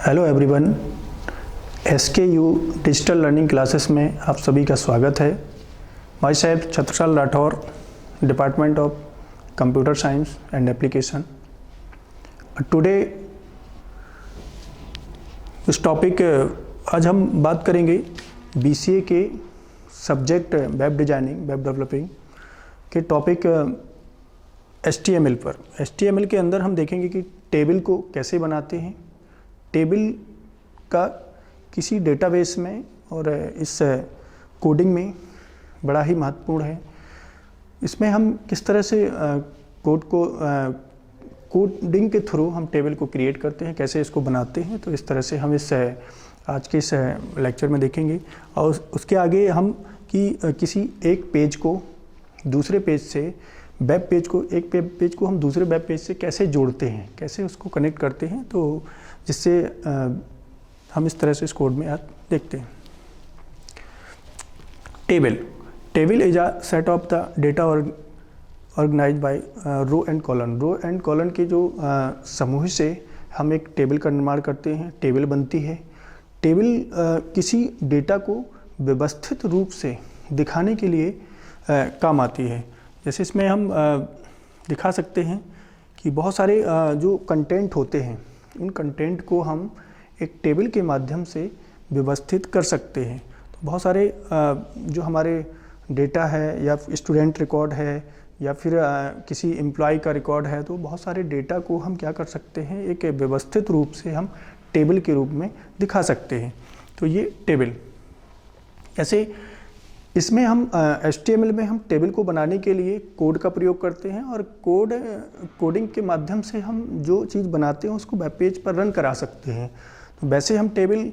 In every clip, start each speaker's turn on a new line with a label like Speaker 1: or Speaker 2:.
Speaker 1: Hello everyone, SKU digital learning classes में आप सभी का स्वागत है। My self Chhatrasal Rathore, department of computer science and application. Today इस टॉपिक आज हम बात करेंगे BCA के subject web designing, web developing के टॉपिक HTML पर। HTML के अंदर हम देखेंगे कि टेबल को कैसे बनाते हैं, टेबल का किसी डेटाबेस में और इस कोडिंग में बड़ा ही महत्वपूर्ण है। इसमें हम किस तरह से कोडिंग के थ्रू हम टेबल को क्रिएट करते हैं, कैसे इसको बनाते हैं, तो इस तरह से हम आज के इस लेक्चर में देखेंगे। और उसके आगे हम किसी एक पेज को दूसरे पेज से वेब पेज को एक पेज को हम दूसरे वेब पेज से कैसे जोड़ते हैं, कैसे उसको कनेक्ट करते हैं, तो जिससे हम इस तरह से इस कोड में आज देखते हैं। Table is a set of the data organised by row and column. Row and column के जो समूह से हम एक टेबल का निर्माण करते हैं, टेबल बनती है। टेबल किसी डेटा को व्यवस्थित रूप से दिखाने के लिए काम आती है। जैसे इसमें हम दिखा सकते हैं कि बहुत सारे जो कंटेंट होते हैं, उन कंटेंट को हम एक टेबल के माध्यम से व्यवस्थित कर सकते हैं। तो बहुत सारे जो हमारे डेटा है या स्टूडेंट रिकॉर्ड है या फिर किसी एम्प्लॉय का रिकॉर्ड है, तो बहुत सारे डेटा को हम क्या कर सकते हैं, एक व्यवस्थित रूप से हम टेबल के रूप में दिखा सकते हैं। तो ये टेबल, ऐसे इसमें हम HTML में हम टेबल को बनाने के लिए कोड का प्रयोग करते हैं और कोडिंग के माध्यम से हम जो चीज़ बनाते हैं उसको वेब पेज पर रन करा सकते हैं। तो वैसे हम टेबल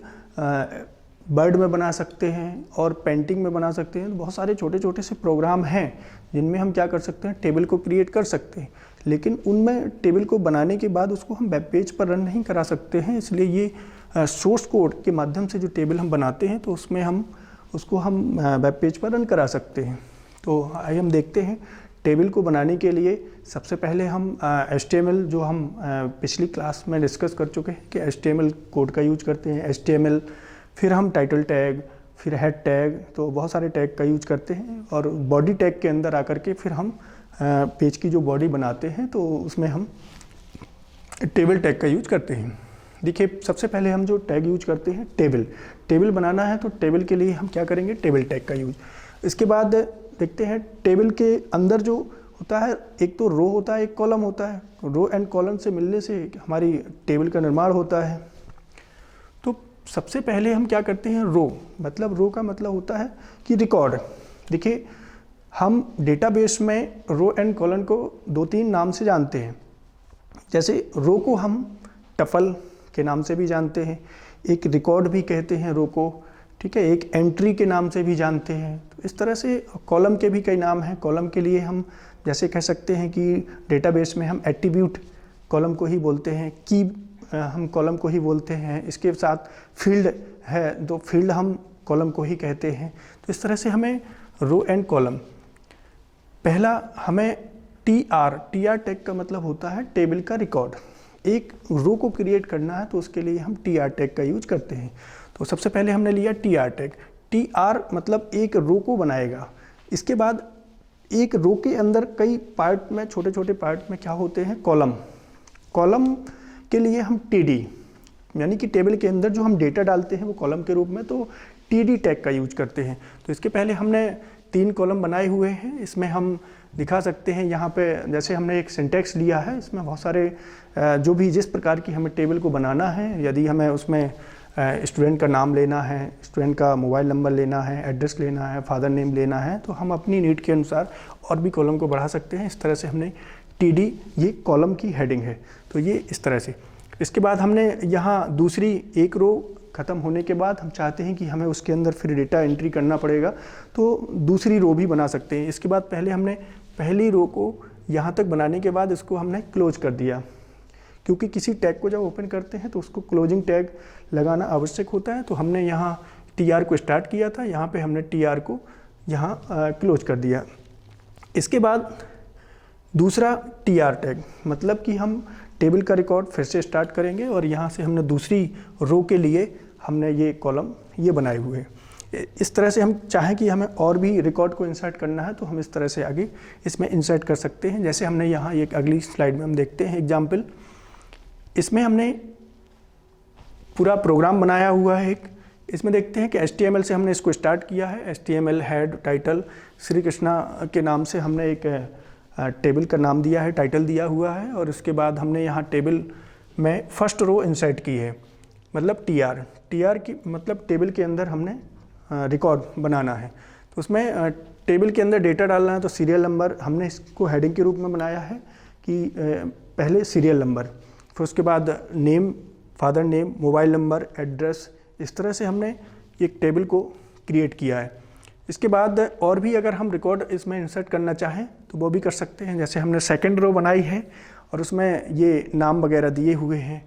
Speaker 1: वर्ड में बना सकते हैं और पेंटिंग में बना सकते हैं। तो बहुत सारे छोटे छोटे से प्रोग्राम हैं जिनमें हम क्या कर सकते हैं, टेबल को क्रिएट कर सकते हैं। लेकिन उनमें टेबल को बनाने के बाद उसको हम वेब पेज पर रन नहीं करा सकते हैं। इसलिए ये सोर्स कोड के माध्यम से जो टेबल हम बनाते हैं, तो उसमें हम उसको वेब पेज पर रन करा सकते हैं। तो आइए हम देखते हैं टेबल को बनाने के लिए सबसे पहले हम HTML, जो हम पिछली क्लास में डिस्कस कर चुके हैं कि HTML कोड का यूज करते हैं। HTML, फिर हम टाइटल टैग, फिर हेड टैग, तो बहुत सारे टैग का यूज करते हैं। और बॉडी टैग के अंदर आकर के फिर हम पेज की जो बॉडी बनाते हैं, तो उसमें हम टेबल टैग का यूज करते हैं। देखिए, सबसे पहले हम जो टैग यूज करते हैं, टेबल बनाना है तो टेबल के लिए हम क्या करेंगे, टेबल टैग का यूज। इसके बाद देखते हैं टेबल के अंदर जो होता है, एक तो रो होता है, एक कॉलम होता है। रो एंड कॉलम से मिलने से हमारी टेबल का निर्माण होता है। तो सबसे पहले हम क्या करते हैं, रो का मतलब होता है कि रिकॉर्ड। देखिए, हम डेटाबेस में रो एंड कॉलम को 2-3 नाम से जानते हैं। जैसे रो को हम टपल के नाम से भी जानते हैं, एक रिकॉर्ड भी कहते हैं रो को, ठीक है, एक एंट्री के नाम से भी जानते हैं। तो इस तरह से कॉलम के भी कई नाम हैं। कॉलम के लिए हम जैसे कह सकते हैं कि डेटाबेस में हम एट्रीब्यूट कॉलम को ही बोलते हैं, की हम कॉलम को ही बोलते हैं। इसके साथ फील्ड है, तो फील्ड हम कॉलम को ही कहते हैं। तो इस तरह से हमें रो एंड कॉलम, पहला हमें TR टैग का मतलब होता है टेबल का रिकॉर्ड। एक रो को क्रिएट करना है तो उसके लिए हम TR टैग का यूज करते हैं। तो सबसे पहले हमने लिया TR टैग। TR मतलब एक रो को बनाएगा। इसके बाद एक रो के अंदर कई पार्ट में, छोटे छोटे पार्ट में क्या होते हैं, कॉलम के लिए हम TD, यानी कि टेबल के अंदर जो हम डेटा डालते हैं वो कॉलम के रूप में, तो TD टैग का यूज करते हैं। तो इसके पहले हमने 3 कॉलम बनाए हुए हैं। इसमें हम दिखा सकते हैं, यहाँ पे जैसे हमने एक सिंटैक्स लिया है, इसमें बहुत सारे जो भी जिस प्रकार की हमें टेबल को बनाना है, यदि हमें उसमें स्टूडेंट का नाम लेना है, स्टूडेंट का मोबाइल नंबर लेना है, एड्रेस लेना है, फादर नेम लेना है, तो हम अपनी नीड के अनुसार और भी कॉलम को बढ़ा सकते हैं। इस तरह से हमने TD, ये कॉलम की हेडिंग है, तो ये इस तरह से। इसके बाद हमने यहाँ दूसरी एक रो ख़त्म होने के बाद हम चाहते हैं कि हमें उसके अंदर फिर डेटा एंट्री करना पड़ेगा, तो दूसरी रो भी बना सकते हैं। इसके बाद पहले हमने पहली रो को यहाँ तक बनाने के बाद इसको हमने क्लोज कर दिया, क्योंकि किसी टैग को जब ओपन करते हैं तो उसको क्लोजिंग टैग लगाना आवश्यक होता है। तो हमने यहाँ TR को स्टार्ट किया था, यहाँ पे हमने TR को यहाँ क्लोज कर दिया। इसके बाद दूसरा TR टैग, मतलब कि हम टेबल का रिकॉर्ड फिर से स्टार्ट करेंगे और यहाँ से हमने दूसरी रो के लिए हमने ये कॉलम ये बनाए हुए हैं। इस तरह से हम चाहें कि हमें और भी रिकॉर्ड को इंसर्ट करना है तो हम इस तरह से आगे इसमें इंसर्ट कर सकते हैं। जैसे हमने यहाँ एक अगली स्लाइड में हम देखते हैं एग्जाम्पल, इसमें हमने पूरा प्रोग्राम बनाया हुआ है एक। इसमें देखते हैं कि HTML से हमने इसको स्टार्ट किया है। HTML head title Shri Krishna के नाम से हमने एक टेबल का नाम दिया है, टाइटल दिया हुआ है, और उसके बाद हमने यहाँ टेबल में फर्स्ट रो इंसर्ट की है, मतलब TR की मतलब टेबल के अंदर हमने रिकॉर्ड बनाना है। तो उसमें टेबल के अंदर डेटा डालना है, तो सीरियल नंबर हमने इसको हेडिंग के रूप में बनाया है कि पहले सीरियल नंबर, फिर उसके बाद name, father name, mobile number, address, इस तरह से हमने एक टेबल को क्रिएट किया है। इसके बाद और भी अगर हम रिकॉर्ड इसमें इंसर्ट करना चाहें तो वो भी कर सकते हैं। जैसे हमने सेकंड रो बनाई है और उसमें ये नाम वगैरह दिए हुए हैं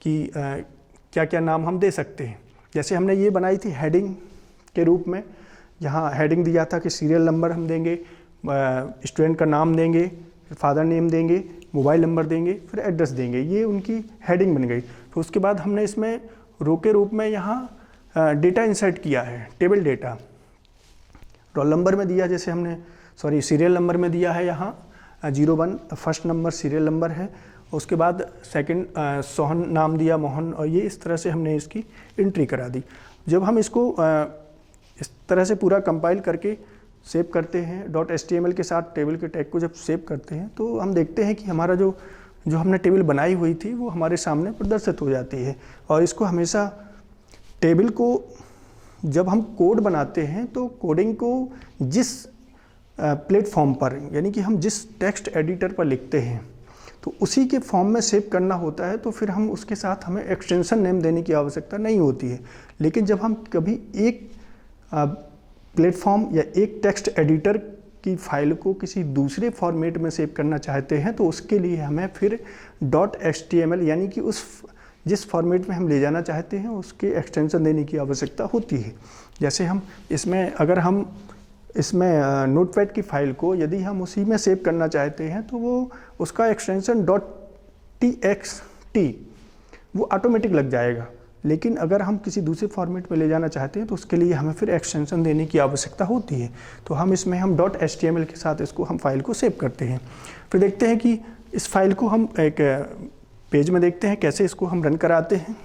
Speaker 1: कि क्या क्या नाम हम दे सकते हैं। जैसे हमने ये बनाई थी हेडिंग के रूप में, यहाँ हेडिंग दिया था कि सीरियल नंबर हम देंगे, स्टूडेंट का नाम देंगे, फादर नेम देंगे, मोबाइल नंबर देंगे, फिर एड्रेस देंगे, ये उनकी हेडिंग बन गई। तो उसके बाद हमने इसमें रो के रूप में यहाँ डेटा इंसर्ट किया है, टेबल डेटा। रोल नंबर में दिया, जैसे हमने सीरियल नंबर में दिया है यहाँ 01 फर्स्ट नंबर सीरियल नंबर है। उसके बाद सेकंड सोहन नाम दिया, मोहन, और ये इस तरह से हमने इसकी एंट्री करा दी। जब हम इसको इस तरह से पूरा कंपाइल करके सेव करते हैं .html के साथ टेबल के टैग को जब सेव करते हैं तो हम देखते हैं कि हमारा जो हमने टेबल बनाई हुई थी वो हमारे सामने प्रदर्शित हो जाती है। और इसको हमेशा टेबल को जब हम कोड बनाते हैं तो कोडिंग को जिस प्लेटफॉर्म पर, यानी कि हम जिस टेक्स्ट एडिटर पर लिखते हैं तो उसी के फॉर्म में सेव करना होता है, तो फिर हम उसके साथ हमें एक्सटेंशन नेम देने की आवश्यकता नहीं होती है। लेकिन जब हम कभी एक प्लेटफॉर्म या एक टेक्स्ट एडिटर की फाइल को किसी दूसरे फॉर्मेट में सेव करना चाहते हैं तो उसके लिए हमें फिर .html यानी कि उस जिस फॉर्मेट में हम ले जाना चाहते हैं उसके एक्सटेंशन देने की आवश्यकता होती है। जैसे हम इसमें अगर हम इसमें नोटपैड की फाइल को यदि हम उसी में सेव करना चाहते हैं तो वो उसका एक्सटेंशन .txt वो ऑटोमेटिक लग जाएगा। लेकिन अगर हम किसी दूसरे फॉर्मेट में ले जाना चाहते हैं तो उसके लिए हमें फिर एक्सटेंशन देने की आवश्यकता होती है। तो हम इसमें हम .html के साथ इसको हम फाइल को सेव करते हैं। फिर देखते हैं कि इस फाइल को हम एक पेज में देखते हैं कैसे इसको हम रन कराते हैं।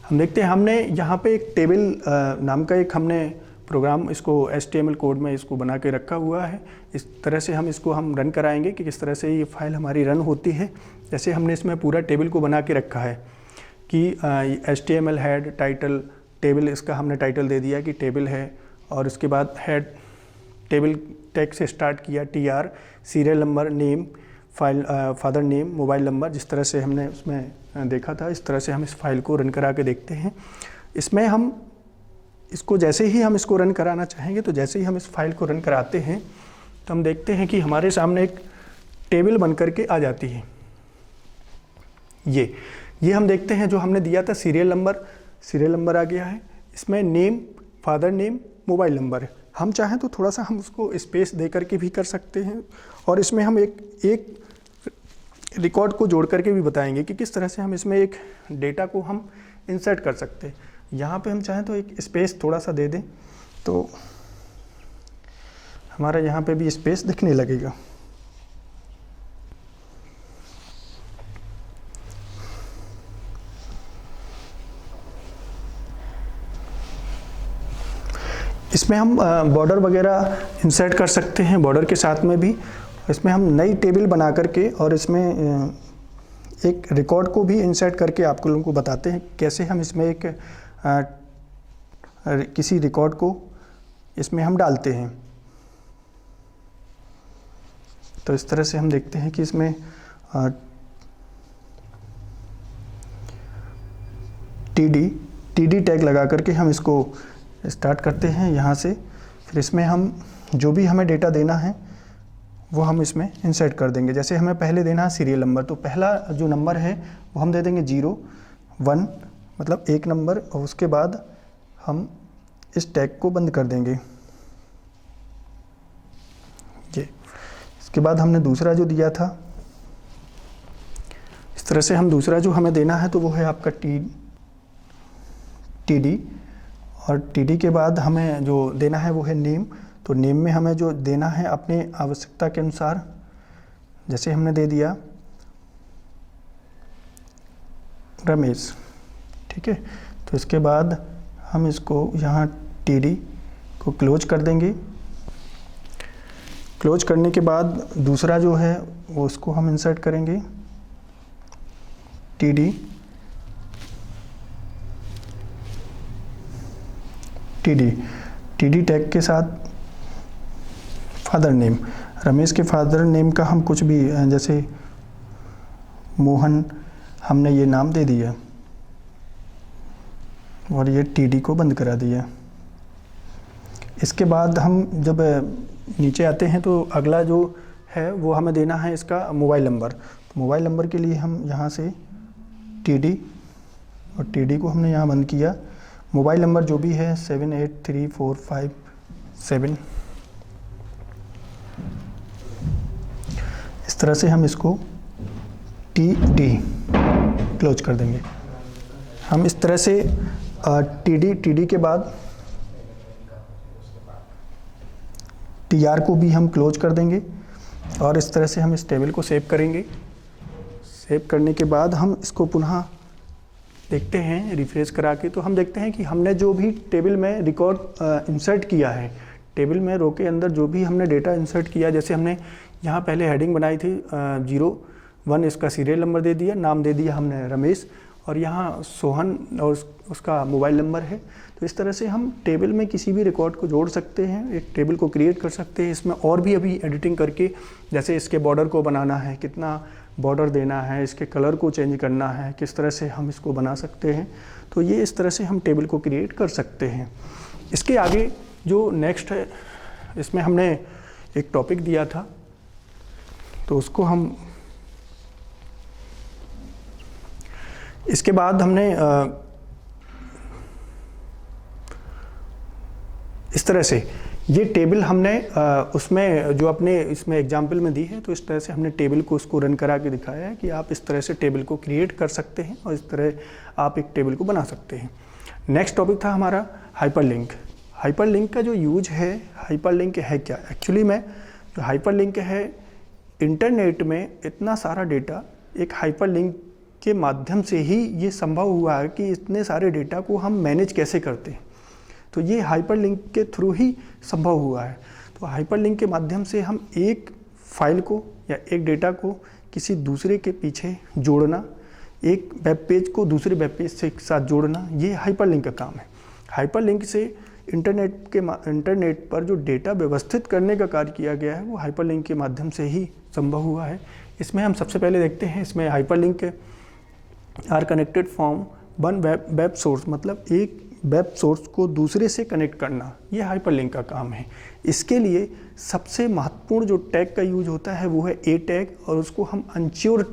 Speaker 1: हम देखते हैं हमने यहाँ पे एक टेबल नाम का एक हमने प्रोग्राम इसको HTML कोड में इसको बना के रखा हुआ है। इस तरह से हम इसको हम रन कराएंगे कि किस तरह से ये फाइल हमारी रन होती है। जैसे हमने इसमें पूरा टेबल को बना के रखा है कि HTML हेड टाइटल टेबल, इसका हमने टाइटल दे दिया कि टेबल है, और उसके बाद हेड टेबल टैग से स्टार्ट किया TR, serial number, name, file father name, mobile number, जिस तरह से हमने उसमें देखा था इस तरह से हम इस फाइल को रन करा के देखते हैं। इसमें हम इसको जैसे ही हम इसको रन कराना चाहेंगे तो जैसे ही हम इस फाइल को रन कराते हैं तो हम देखते हैं कि हमारे सामने एक टेबल बन करके आ जाती है। ये हम देखते हैं जो हमने दिया था सीरियल नंबर आ गया है। इसमें name, father name, mobile number है। हम चाहें तो थोड़ा सा हम उसको स्पेस दे करके भी कर सकते हैं, और इसमें हम एक रिकॉर्ड को जोड़ करके भी बताएंगे कि किस तरह से हम इसमें एक डेटा को हम इंसर्ट कर सकते हैं। यहाँ पे हम चाहें तो एक स्पेस थोड़ा सा दे दें तो हमारा यहाँ पे भी स्पेस दिखने लगेगा। इसमें हम बॉर्डर वगैरह इंसर्ट कर सकते हैं, बॉर्डर के साथ में भी। इसमें हम नई टेबल बना करके और इसमें एक रिकॉर्ड को भी इंसर्ट करके आप लोगों को बताते हैं कैसे हम इसमें एक किसी रिकॉर्ड को इसमें हम डालते हैं। तो इस तरह से हम देखते हैं कि इसमें TD टैग लगा करके हम इसको स्टार्ट करते हैं यहाँ से। फिर इसमें हम जो भी हमें डेटा देना है वो हम इसमें इंसर्ट कर देंगे। जैसे हमें पहले देना है सीरियल नंबर, तो पहला जो नंबर है वो हम दे देंगे 01 मतलब एक नंबर, और उसके बाद हम इस टैग को बंद कर देंगे। ये उसके बाद हमने दूसरा जो दिया था, इस तरह से हम दूसरा जो हमें देना है तो वो है आपका TD, और TD के बाद हमें जो देना है वो है नेम। तो नेम में हमें जो देना है अपने आवश्यकता के अनुसार, जैसे हमने दे दिया रमेश, ठीक है। तो इसके बाद हम इसको यहाँ TD को क्लोज कर देंगे। क्लोज करने के बाद दूसरा जो है वो उसको हम इंसर्ट करेंगे TD टैग के साथ फादर नेम। रमेश के फादर नेम का हम कुछ भी, जैसे मोहन हमने ये नाम दे दिया और ये TD को बंद करा दिया। इसके बाद हम जब नीचे आते हैं तो अगला जो है वो हमें देना है इसका मोबाइल नंबर। तो मोबाइल नंबर के लिए हम यहाँ से TD और TD को हमने यहाँ बंद किया। मोबाइल नंबर जो भी है 783457, इस तरह से हम इसको TD क्लोज कर देंगे। हम इस तरह से TD के बाद TR को भी हम क्लोज कर देंगे और इस तरह से हम इस टेबल को सेव करेंगे। सेव करने के बाद हम इसको पुनः देखते हैं रिफ्रेश करा के, तो हम देखते हैं कि हमने जो भी टेबल में रिकॉर्ड इंसर्ट किया है, टेबल में रो के अंदर जो भी हमने डेटा इंसर्ट किया, जैसे हमने यहाँ पहले हेडिंग बनाई थी 01, इसका सीरियल नंबर दे दिया, नाम दे दिया हमने रमेश, और यहाँ सोहन और उसका मोबाइल नंबर है। तो इस तरह से हम टेबल में किसी भी रिकॉर्ड को जोड़ सकते हैं, एक टेबल को क्रिएट कर सकते हैं। इसमें और भी अभी एडिटिंग करके, जैसे इसके बॉर्डर को बनाना है, कितना बॉर्डर देना है, इसके कलर को चेंज करना है, किस तरह से हम इसको बना सकते हैं। तो ये इस तरह से हम टेबल को क्रिएट कर सकते हैं। इसके आगे जो नेक्स्ट है, इसमें हमने एक टॉपिक दिया था, तो उसको हम इसके बाद हमने इस तरह से ये टेबल हमने उसमें जो अपने इसमें एग्जाम्पल में दी है, तो इस तरह से हमने टेबल को उसको रन करा के दिखाया है कि आप इस तरह से टेबल को क्रिएट कर सकते हैं और इस तरह आप एक टेबल को बना सकते हैं। नेक्स्ट टॉपिक था हमारा हाइपरलिंक। हाइपरलिंक का जो यूज है, हाइपरलिंक है क्या? एक्चुअली में जो हाइपरलिंक है, इंटरनेट में इतना सारा डेटा एक हाइपरलिंक के माध्यम से ही ये संभव हुआ है कि इतने सारे डेटा को हम मैनेज कैसे करते हैं। तो ये हाइपरलिंक के थ्रू ही संभव हुआ है। तो हाइपरलिंक के माध्यम से हम एक फाइल को या एक डेटा को किसी दूसरे के पीछे जोड़ना, एक वेब पेज को दूसरे वेब पेज से एक साथ जोड़ना, ये हाइपरलिंक का काम है। हाइपरलिंक से इंटरनेट पर जो डेटा व्यवस्थित करने का कार्य किया गया है, वो हाइपरलिंक के माध्यम से ही संभव हुआ है। इसमें हम सबसे पहले देखते हैं, इसमें hyperlink are connected from one web source, मतलब एक वेब सोर्स को दूसरे से कनेक्ट करना, ये हाइपरलिंक का काम है। इसके लिए सबसे महत्वपूर्ण जो टैग का यूज होता है वो है ए टैग, और उसको हम अनच्योर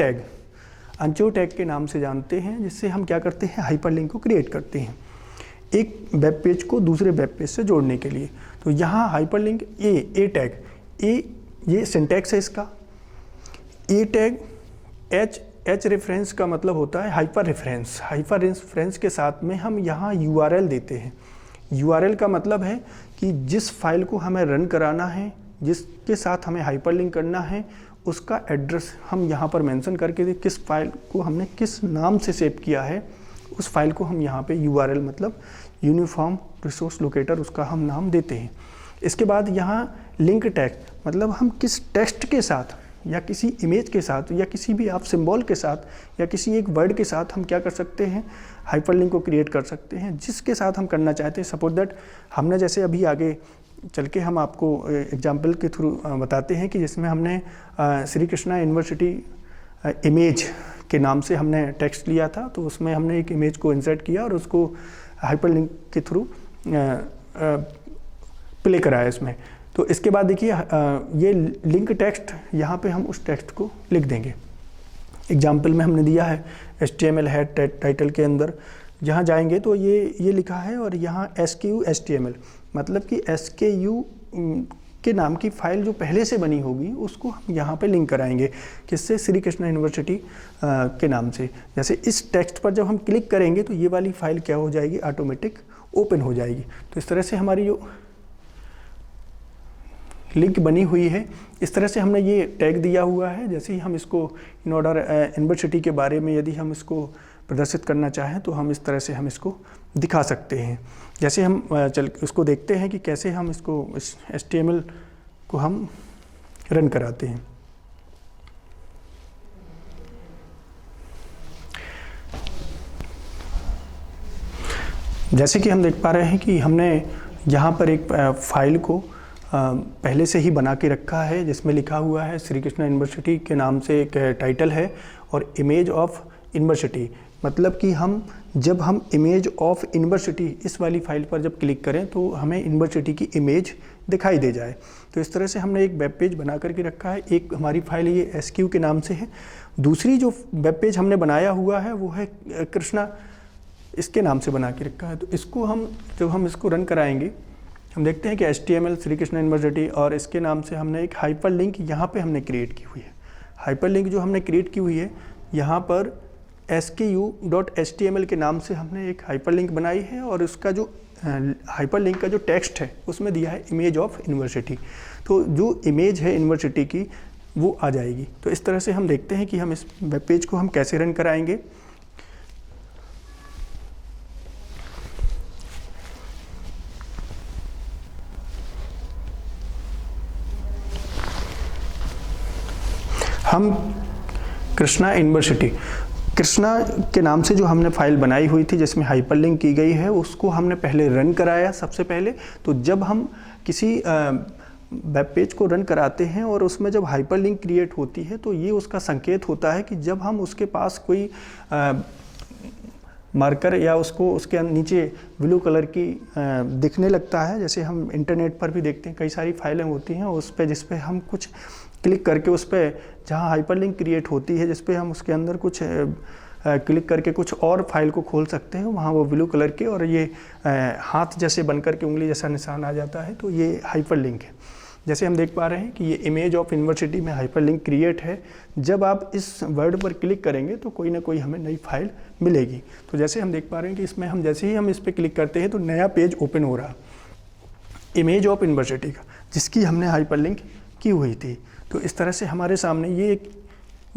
Speaker 1: टैग के नाम से जानते हैं, जिससे हम क्या करते हैं, हाइपरलिंक को क्रिएट करते हैं एक वेब पेज को दूसरे वेब पेज से जोड़ने के लिए। तो यहाँ हाइपरलिंक ए टैग, ये सिंटैक्स है इसका। ए टैग एच रेफरेंस का मतलब होता है हाइपर रेफरेंस। हाइपर रेफरेंस के साथ में हम यहाँ URL देते हैं। URL का मतलब है कि जिस फाइल को हमें रन कराना है, जिसके साथ हमें हाइपरलिंक करना है, उसका एड्रेस हम यहाँ पर मेंशन करके दे, किस फाइल को हमने किस नाम से सेव किया है, उस फाइल को हम यहाँ पे URL मतलब यूनिफॉर्म रिसोर्स लोकेटर, उसका हम नाम देते हैं। इसके बाद यहाँ लिंक टैग, मतलब हम किस टेक्स्ट के साथ या किसी इमेज के साथ या किसी भी आप सिंबल के साथ या किसी एक वर्ड के साथ हम क्या कर सकते हैं, हाइपरलिंक को क्रिएट कर सकते हैं, जिसके साथ हम करना चाहते हैं। सपोज दैट हमने जैसे अभी आगे चल के हम आपको एग्जाम्पल के थ्रू बताते हैं कि जिसमें हमने श्री कृष्णा यूनिवर्सिटी इमेज के नाम से हमने टेक्स्ट लिया था, तो उसमें हमने एक इमेज को इंसर्ट किया और उसको हाइपरलिंक के थ्रू प्ले कराया इसमें। तो इसके बाद देखिए ये लिंक टेक्स्ट, यहाँ पे हम उस टेक्स्ट को लिख देंगे। एग्जाम्पल में हमने दिया है HTML है टाइटल के अंदर, जहाँ जाएंगे तो ये लिखा है, और यहाँ SKU HTML मतलब कि SKU के नाम की फ़ाइल जो पहले से बनी होगी उसको हम यहाँ पे लिंक कराएंगे, किससे, श्री कृष्णा यूनिवर्सिटी के नाम से। जैसे इस टेक्स्ट पर जब हम क्लिक करेंगे तो ये वाली फ़ाइल क्या हो जाएगी, ऑटोमेटिक ओपन हो जाएगी। तो इस तरह से हमारी जो लिंक बनी हुई है, इस तरह से हमने ये टैग दिया हुआ है। जैसे ही हम इसको इन ऑर्डर यूनिवर्सिटी के बारे में यदि हम इसको प्रदर्शित करना चाहें तो हम इस तरह से हम इसको दिखा सकते हैं। जैसे हम चल उसको देखते हैं कि कैसे हम इसको इस HTML को हम रन कराते हैं। जैसे कि हम देख पा रहे हैं कि हमने यहाँ पर एक फाइल को पहले से ही बना के रखा है, जिसमें लिखा हुआ है श्री कृष्णा यूनिवर्सिटी के नाम से एक टाइटल है और इमेज ऑफ यूनिवर्सिटी। मतलब कि जब हम इमेज ऑफ यूनिवर्सिटी इस वाली फाइल पर जब क्लिक करें तो हमें यूनिवर्सिटी की इमेज दिखाई दे जाए। तो इस तरह से हमने एक वेब पेज बना करके रखा है। एक हमारी फाइल ये SQ के नाम से है। दूसरी जो वेब पेज हमने बनाया हुआ है वो है कृष्णा, इसके नाम से बना के रखा है। तो इसको जब हम इसको रन कराएंगे, हम देखते हैं कि HTML श्री कृष्णा यूनिवर्सिटी और इसके नाम से हमने एक हाइपर लिंक यहाँ पे हमने क्रिएट की हुई है। हाइपर लिंक जो हमने क्रिएट की हुई है, यहाँ पर sku.html के नाम से हमने एक हाइपर लिंक बनाई है और उसका जो हाइपर लिंक का जो टेक्स्ट है उसमें दिया है इमेज ऑफ यूनिवर्सिटी। तो जो इमेज है यूनिवर्सिटी की वो आ जाएगी। तो इस तरह से हम देखते हैं कि हम इस वेब पेज को हम कैसे रन कराएंगे। हम कृष्णा यूनिवर्सिटी, कृष्णा के नाम से जो हमने फाइल बनाई हुई थी जिसमें हाइपरलिंक की गई है, उसको हमने पहले रन कराया सबसे पहले। तो जब हम किसी वेब पेज को रन कराते हैं और उसमें जब हाइपरलिंक क्रिएट होती है तो ये उसका संकेत होता है कि जब हम उसके पास कोई मार्कर या उसके नीचे ब्लू कलर की दिखने लगता है। जैसे हम इंटरनेट पर भी देखते हैं, कई सारी फाइलें होती हैं उस पर, जिस पे हम कुछ क्लिक करके उस पर जहाँ हाइपरलिंक क्रिएट होती है, जिस पे हम उसके अंदर कुछ क्लिक करके कुछ और फाइल को खोल सकते हैं, वहाँ वो ब्लू कलर के और ये हाथ जैसे बन करके उंगली जैसा निशान आ जाता है, तो ये हाइपरलिंक है। जैसे हम देख पा रहे हैं कि ये इमेज ऑफ यूनिवर्सिटी में हाइपरलिंक क्रिएट है। जब आप इस वर्ड पर क्लिक करेंगे तो कोई ना कोई हमें नई फाइल मिलेगी। तो जैसे हम देख पा रहे हैं कि इसमें हम जैसे ही हम इस पर क्लिक करते हैं तो नया पेज ओपन हो रहा, इमेज ऑफ यूनिवर्सिटी का, जिसकी हमने हाइपरलिंक की हुई थी। तो इस तरह से हमारे सामने ये एक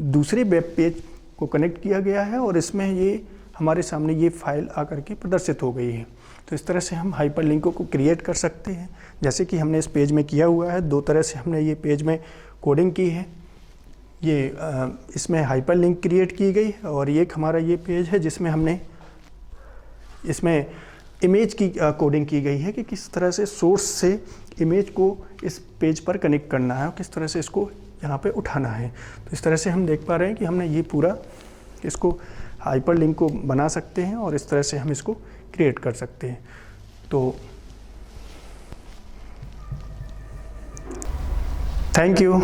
Speaker 1: दूसरे वेब पेज को कनेक्ट किया गया है और इसमें ये हमारे सामने ये फाइल आकर के प्रदर्शित हो गई है। तो इस तरह से हम हाइपरलिंकों को क्रिएट कर सकते हैं, जैसे कि हमने इस पेज में किया हुआ है। दो तरह से हमने ये पेज में कोडिंग की है। ये इसमें हाइपरलिंक क्रिएट की गई है और एक हमारा ये पेज है जिसमें हमने इसमें इमेज की कोडिंग की गई है कि किस तरह से सोर्स से इमेज को इस पेज पर कनेक्ट करना है और किस तरह से इसको यहाँ पे उठाना है। तो इस तरह से हम देख पा रहे हैं कि हमने ये पूरा इसको हाइपरलिंक को बना सकते हैं और इस तरह से हम इसको क्रिएट कर सकते हैं। तो थैंक यू।